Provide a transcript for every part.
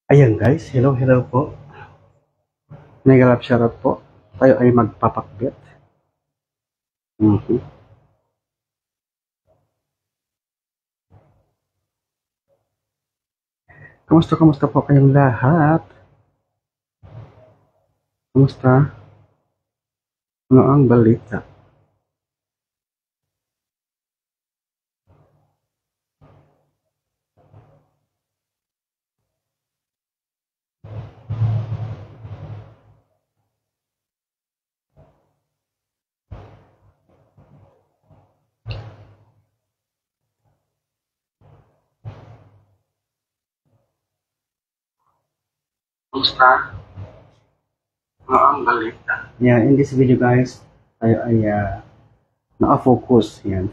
Ayan guys, hello po. Mega love shoutout po. Tayo ay magpapakbet. Mhm. Kamusta po kayong lahat? Kamusta? Ano ang balita? Kamusta? Ano ang balita? Yeah, in this video guys, tayo ay naka-focus. Yan.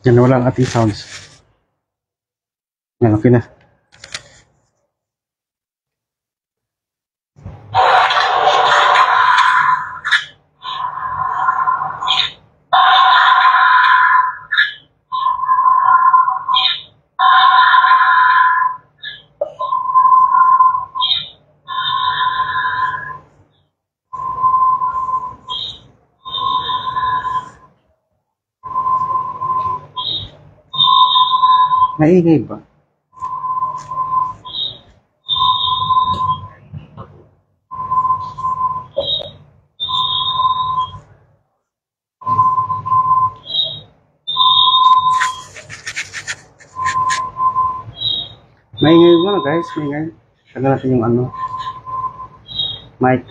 Yan, wala ang ating sounds. Yan, okay na. Naingay ba? Maingay muna guys, maingay. Tagal natin yung ano, mic.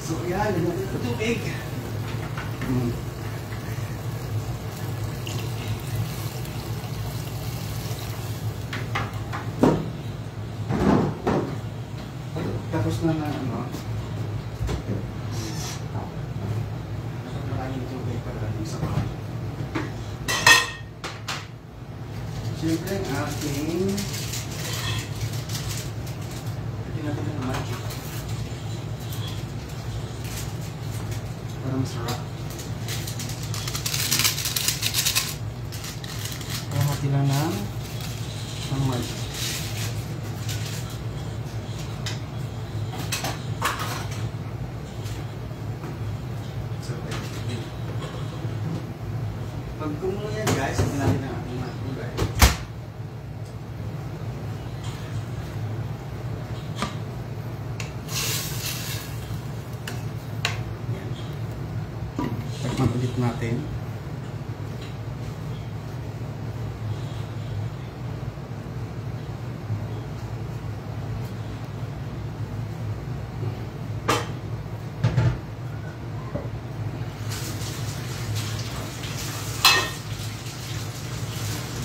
So yan, natin ito tubig. Tapos na ano. Dapat maraming tubig para sa pag. Siyempre ang ating natin ang magic. Para masarap. Hati lang ng magic. Pag kumulo yan guys, ito natin ang ating mga gulay. Takpan ulit natin.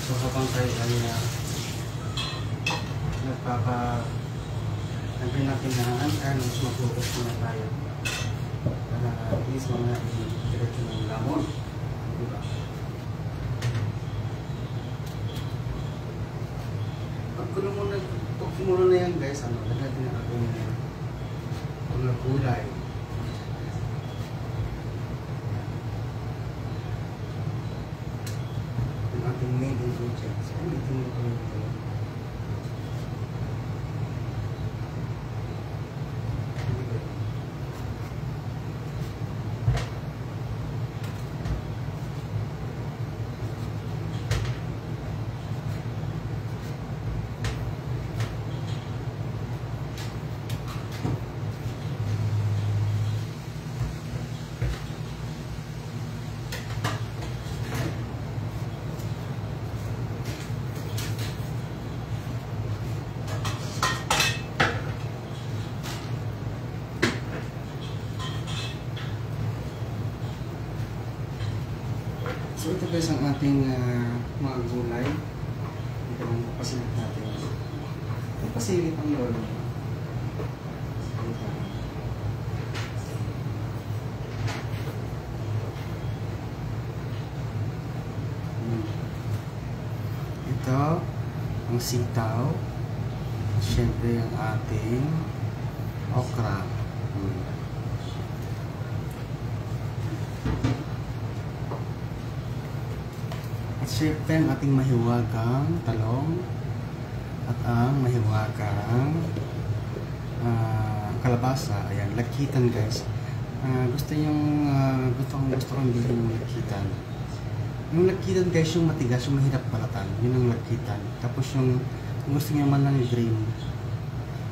So habang tayo ay nagpapalagay natin na mas mag-focus muna tayo para at least mga diretso ng lamon, diba? Pag kumulo na yan guys, lagyan natin ang ating mga gulay. Ating main ingredients. Ano ito mo ito? So ito guys ang ating mga gulay. Ito lang papasilip natin. Papasilip ang lolo. Ito ang sitaw. Siyempre ang ating okra. At syempre ang ating mahiwagang talong at ang mahiwagang kalabasa. Ayan, lakitan guys. Gusto kong bilhin yung lakitan. Yung lakitan guys, yung matigas, yung mahirap balatan. Yun ang lakitan. Tapos yung gusto niya man lang green,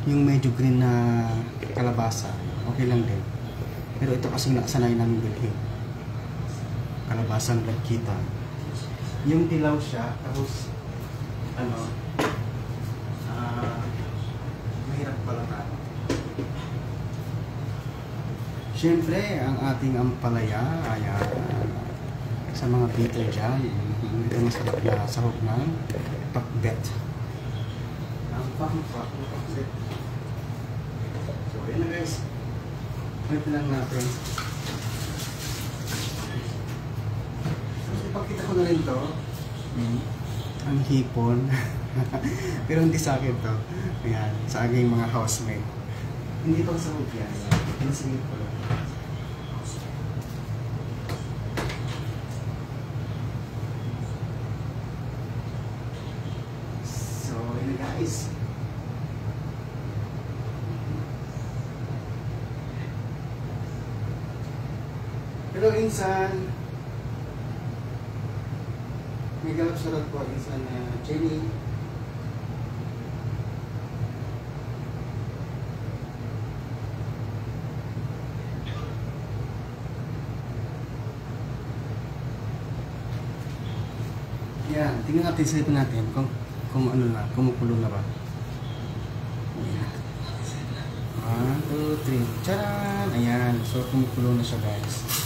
yung medyo green na kalabasa, okay lang din. Pero ito kasi nakasanay namin bilhin. Kalabasang lakitan. Yung dilaw siya, tapos mahirap balatan. Siyempre, ang ating ampalaya, ayan, sa mga bitter dyan, ito masarap na sahog ng pakbet. Ang pakbet. So, yun na guys. Wait lang natin. Ipakita ko na rin to. Ang hipon. Pero hindi sa akin to. Ayan, sa aking mga housemate. Hindi pa sa hug yan. Pinasingit ko lang. So, yun guys. Insan. May galap sarap po, Insan Jenny. Yan, tingnan natin sa ito natin kung ano na, kumukulo na ba. Ayan. 1, 2, 3. Charan! Ayan. So, kumukulo na siya, guys.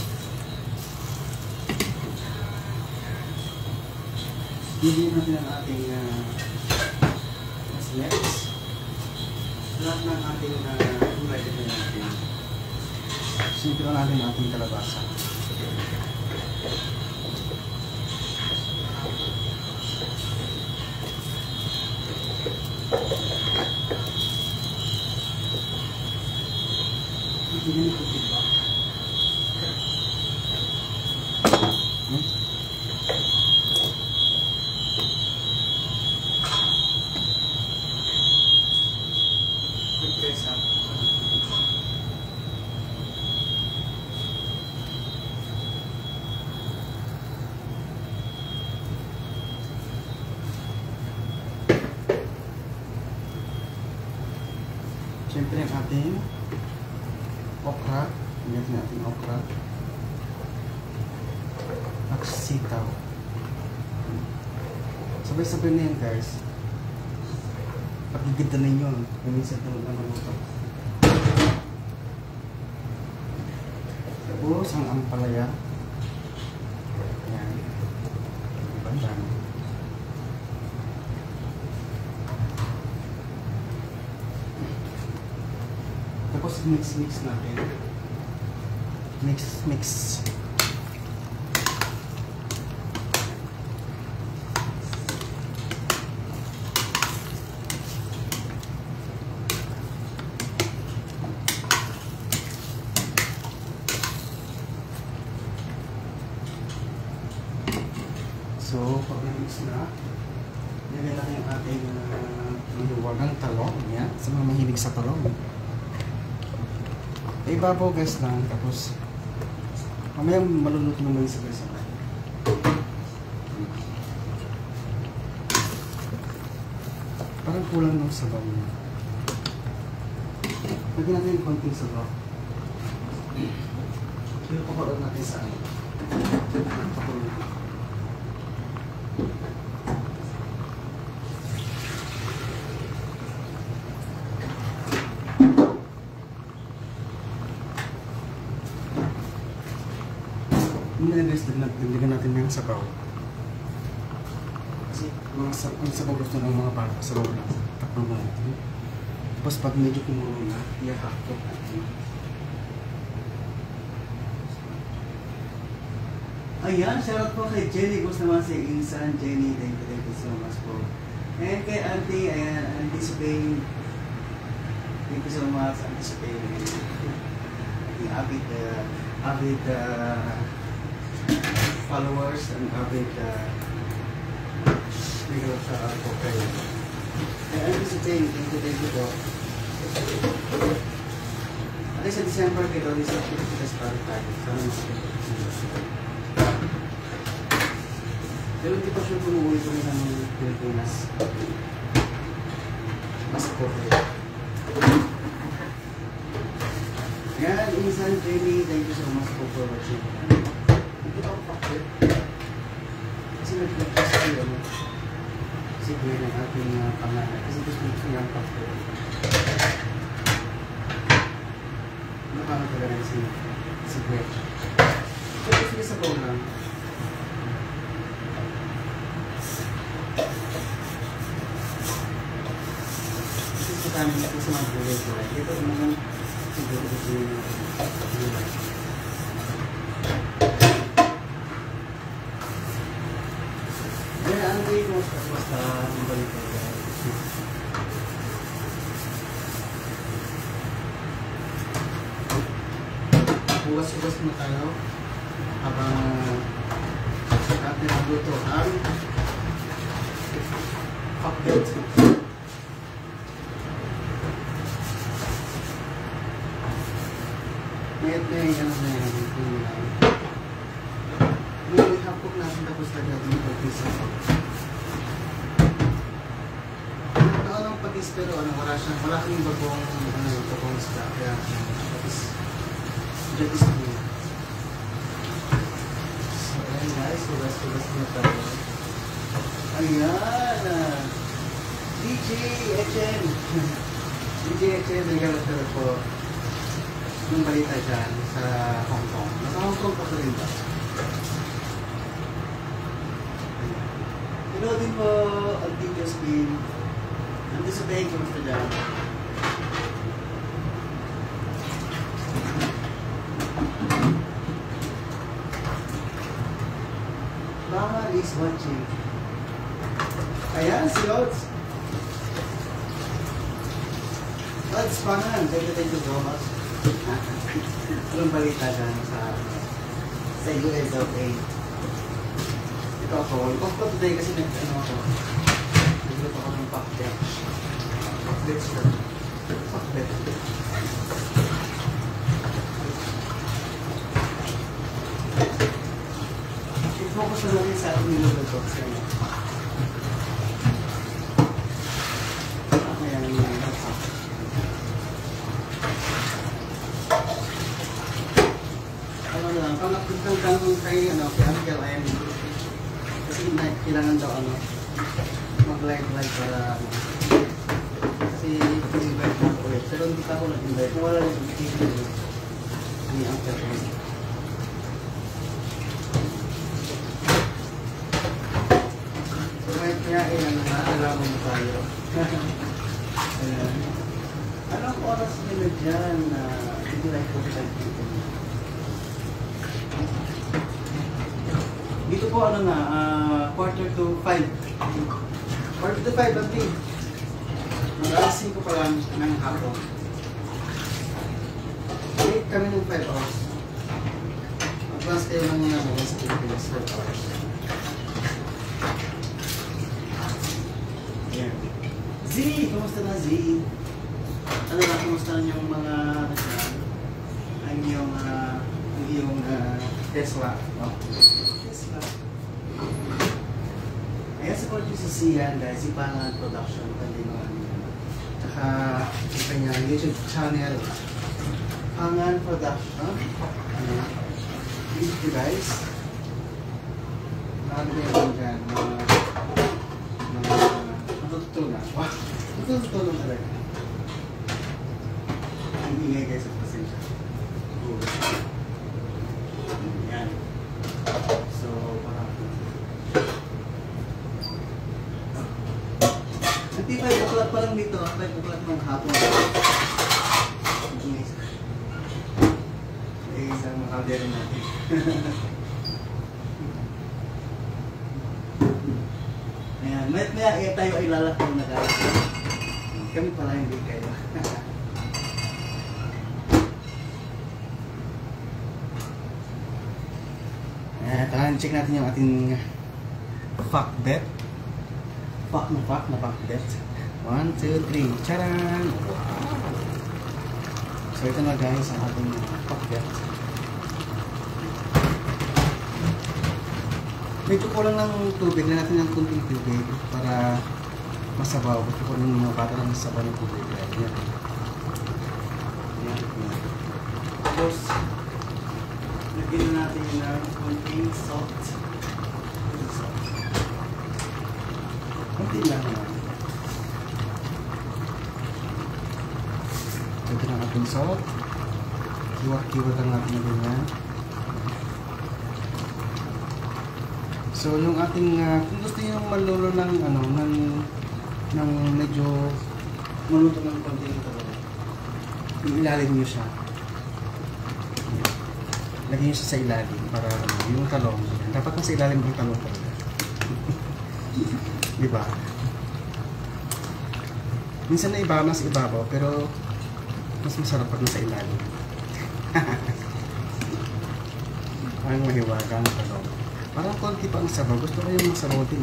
Hindi natin ang ating next. Lahat ng ating kulay na natin. Simple natin ang ating kalabasa. Hindi ko diba? Siyempre ang ating okra, ganyan natin okra at sitaw. Sabay-sabay na yan, guys. Pagigid na ninyo, minsan tulog na maluto. Tapos ang ampalaya. Ayan. Bandang. Tapos mix natin. Mix. So, pag na-mix na, nilagay natin yung ating maluwagang talong. Yan, sa mga mahilig sa talong. Ibabaw guys lang, tapos mamaya maluluto naman sa guys. Parang kulang ng sabaw niya. Lagyan natin yung konting sabaw. Pero paparoon natin sa ano. Nilagyan natin ng sabaw. Kasi ang sabaw gusto ng mga bata, sabaw lang. Tapos mo natin. Tapos pag medyo kumulo na, i-hakot natin. Ayan, shoutout po kay Jenny. Gusto naman si Insan Jenny. Thank you so much po. And kay Auntie, ayan, Auntie Spain. Thank you so much, Auntie Spain. Avid followers and avid bigla sa ako kayo. Kaya Auntie thank you po. At sa December kayo, sa Pilipinas para tayo. Sana makikita. Pero hindi pa siya kumuwi kami ng Pilipinas. Mas po kayo. Yan, Insan Jenny, thank you so much for watching. Hindi ako pakit. Kasi nag-focus kayo, ano? Kasi gawin ng ating pangalan. Kasi gusto nyo yung pakit. Nakano talaga rin si Gwen. So, gusto nyo sa bawang lang. Kasi sa kami dito sa mga gulay-gulay. Ito naman siguro gusto nyo yung gulay. Hindi ko basta mabalik ko. Bukas-bukas na tayo habang ating magluto ang update. Ngayon na yung ano na yan. Tulog natin tapos lagyan ng patis. Anong patis pero wala kaming bagong isda. Kaya patis. Patis po. So ayan guys, tugas na tayo. Ayan! DJ HM! DJ HM, naglalagay po yung balita dyan sa Hong Kong. Nasa Hong Kong pa rin ba? Hello din po ang video screen. Nandito sa Bay, kamusta dyan? Mama is watching. Ayan, si Lods. Lods, pangan. Thank you so much. Anong balita dyan sa US of A? Ito ako. Ito today kasi nagluto ako ng pakbet. Pakbet siya. Pakbet. I-focus na natin sa ating niluluto. Pangapagdang kay Uncle M. Kasi kailangan daw mag-live para kasi invite na ako ulit. Pero hindi pa ako nag-invite. Wala rin invitation ni Uncle M. So kaya alam mo tayo. Anong oras nila dyan na hindi like ko sa people? Dito po quarter to 5. Quarter to 5 ang day. Mag-alas 5 pa lang ng hapon. Wait kami ng 5 hours. Mag-class kayo ng mga sa Pilipinas 4 hours. Yeah. Z! Kumusta na Z? Ano na, kumusta na yung mga ang iyong Tesla? Oh. Ayan, support nyo si Sian guys, si Pangan Production, tsaka yung kanyang YouTube channel, Pangan Production. Ayan, thank you guys. Nakagay naman dyan, matututunan. Wow, matututunan talaga. Ang ingay guys, at pasensya. Ayan. So, hindi 5 o'clock pa lang dito, 5 o'clock ng hapon. Eh, isang makaldero natin. Ayan, maya tayo ay lalakong na guys. Kami pala hindi kayo. Ayan, check natin yung ating fuck bet. Fuck na bet. 1, 2, 3. Charan! Wow! So ito na guys ang ating fuck bet. Medyo kulang ng tubig. Na natin ng kunting tubig para masabaw. Gusto ko rin mga bata ng masabaw ng tubig. Ayan. Tapos, lagyan na natin ng kunting salt. Kunti lang naman. Ito na ating salt. Kiwak-kiwak lang natin na ganyan. So yung ating kung gusto niyo malulo ng ng medyo maluto ng konti nito. Ilalim niyo siya. Lagyan niyo siya sa ilalim para yung talong. Dapat nasa ilalim ng talong talaga. Di ba? Minsan na iba mas ibabaw pero mas masarap pag nasa ilalim. Parang mahiwaga ang talong. Parang konti pa ang sabaw. Gusto ko yung masabaw din.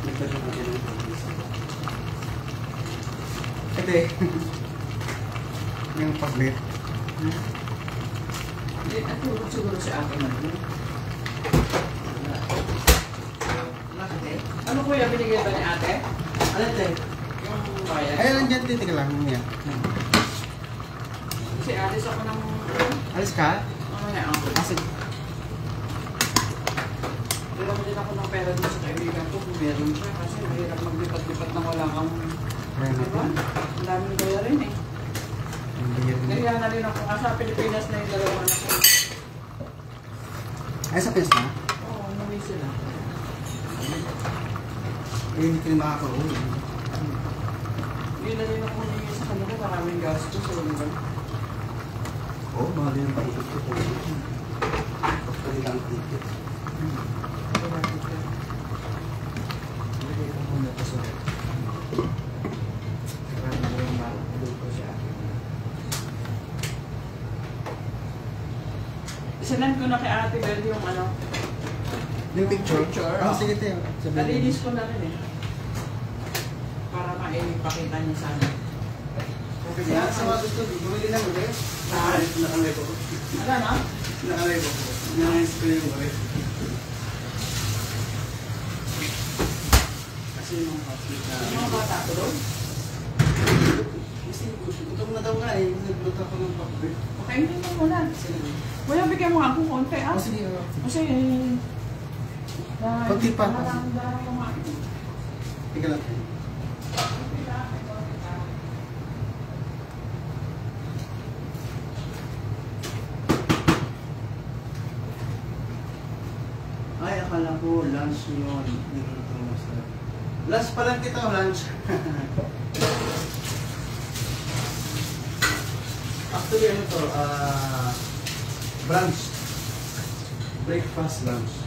Nagtagyan natin ng konti sabaw. Ito eh. Yung paglit. At siguro sa akin na. kuya, binigay ba ni ate? Ano ito? Yung bayad. Ay, nandiyan dito ka lang. Yan. Si alis ako ng... Alis ka? Ano na ako? Sige. Dala mo din ako ng pera dun sa kaibigan ko kung meron siya kasi mahirap maglipat-lipat na wala kang... Diba? Ang daming bayarin eh. Kaya na rin ako sa Pilipinas na yung dalawa na ko. Ay, sa Pilipinas na? Oo, umuwi sila. Eh, hindi ka rin makakauwi. Hindi na rin ako humingi sa kanila, maraming gasto sa lugar. Oo, mahal yung ticket ko. Pagkali lang ticket. Isinan ko na kay Ate Bel yung ano. Yung picture? Picture, Oh, oh. sige tayo. Nalinis ko na rin eh. Para maipakita niya sa amin. Okay, yan. Sa mga gusto, bumili lang ulit. Nakalay ko. Ala na? Nakalay ko. Nangayos ko yung ulit. Kasi yung mga kapita. Yung mga bata ko doon? Kasi gutom na daw nga eh. Nagluto ako ng pakbit. Okay, hindi mo muna. Kuya, bigyan mo nga akong konti ah. Sige. Kasi Konti pa. Darang yung mga ito. Tika lang. Ay, akala ko lunch yun. Niluluto mo sa... Lunch pa lang kita, lunch. Actually, ano to? Brunch. Breakfast lunch.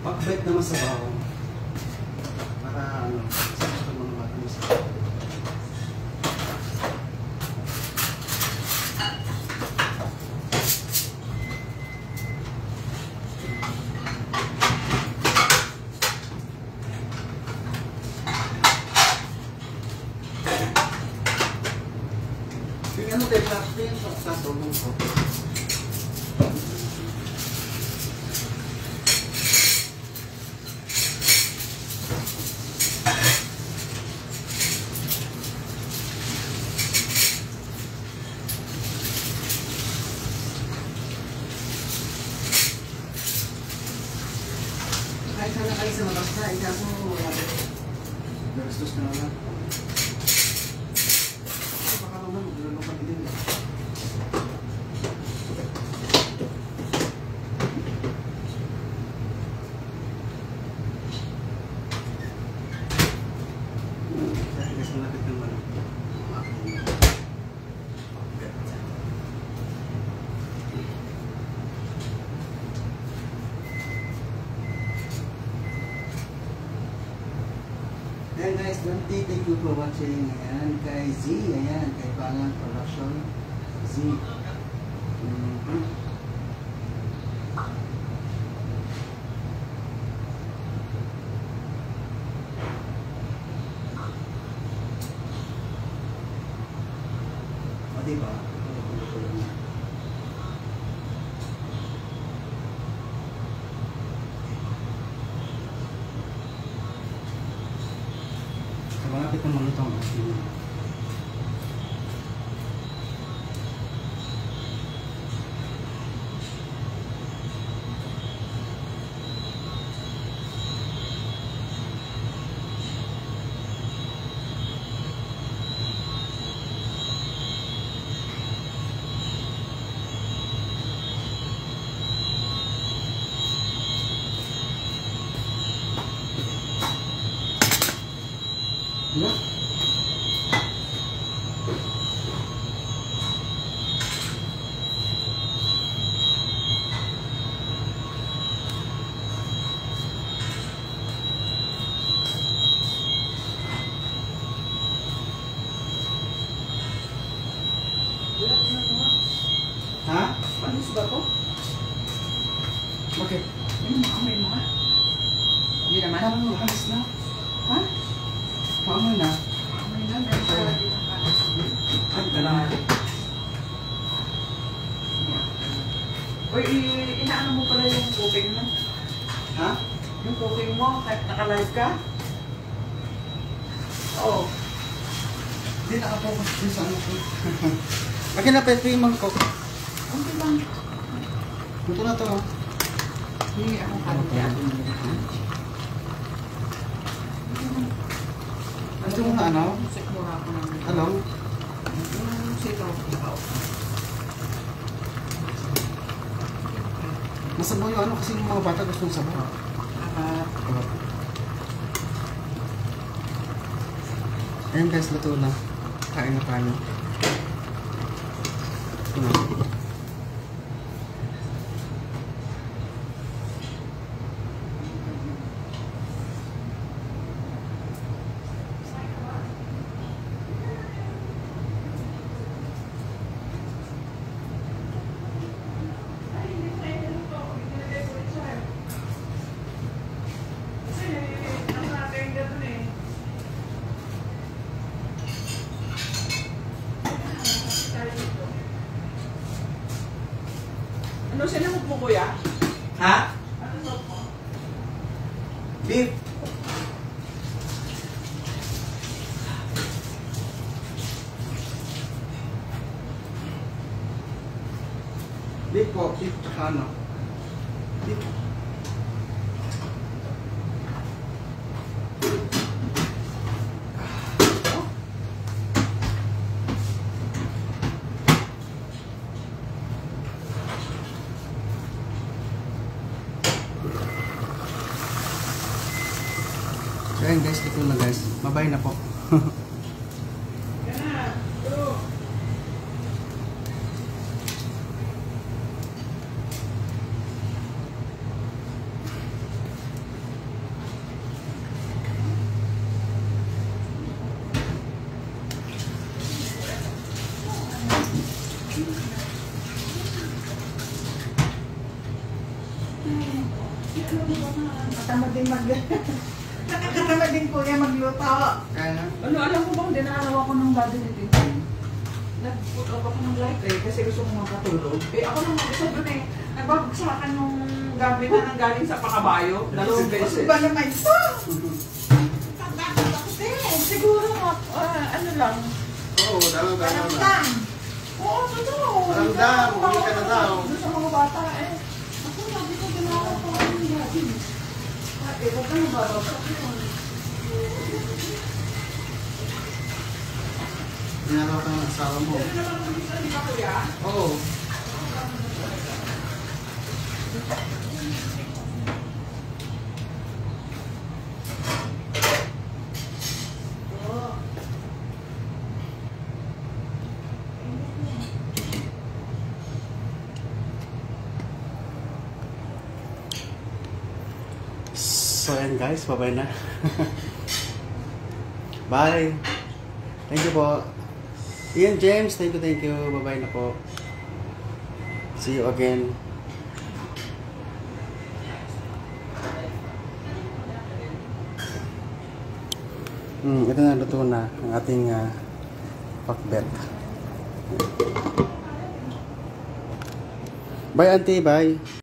Pakbet naman sa bawang. Para ano, sa mga bata mo sa yung ano tayo, plastic yung sa sobong ko. Kahit sana kayo sa labas na, hindi ako gastos na lang. Baka naman, maglulong kami din. Dahil guys, malapit naman. Ayan guys, thank you for watching. Ayan, kay Z, ayan, kay Pangan Production, Z. O, diba? Malapit na malutong. Diba? Ha? Panis ba to? Bakit? Amoy mo nga. Hindi naman. Parang alis na. Ha? Paano na? Amoy na. Meron pa lagi ng kalas. Ay, ganun. Uy, inaano mo pala yung cooking mo? Ha? Yung cooking mo, kahit naka-live ka? Oo. Hindi nakapokus din sa ano ko. Akin na pwede yung mangkok. Okay lang. Ito na to. Hindi akong kalagyan. Ito mo na ano? Sikmura ako ng... Ano? Yung sitaw. Masabaw yung ano kasi yung mga bata gustong sabaw. Ayan guys, luto na. Kain na tayo. Ito na. Ano sinamot mo, kuya? Ha? Ano sinamot mo? Beef. Beef po. Beef tsaka ano? Beef. So ayan guys, ito na guys. Mabay na po. Yan na. Bro. Matamad din Nakakatamad din kuya magluto. Kaya na. Ano, alam mo bang dinaraw ako ng body ni Tito? Nag-put up ako ng light kasi gusto ko makatulog. Ako nang mag-isa doon nagbabagsakan nung gamit na nanggaling sa pakabayo. 2 beses. Ba naman ito? Takot ako din. Siguro ano lang. Oo, dalaw. Oo, totoo. Maramdam, uwi ka na daw. Doon sa mga bata Ako, sabi ko, ginagawa ko ng gabi. Huwag ka nang babagsak yun. Ginagawa ka ng asawa mo. Ito naman ang bisa, di ba kuya? Oo. So ayan guys, bye-bye na. Bye. Thank you po. Ian James, thank you. Bye-bye na po. See you again. Ito na, luto na ang ating pakbet. Bye auntie, bye.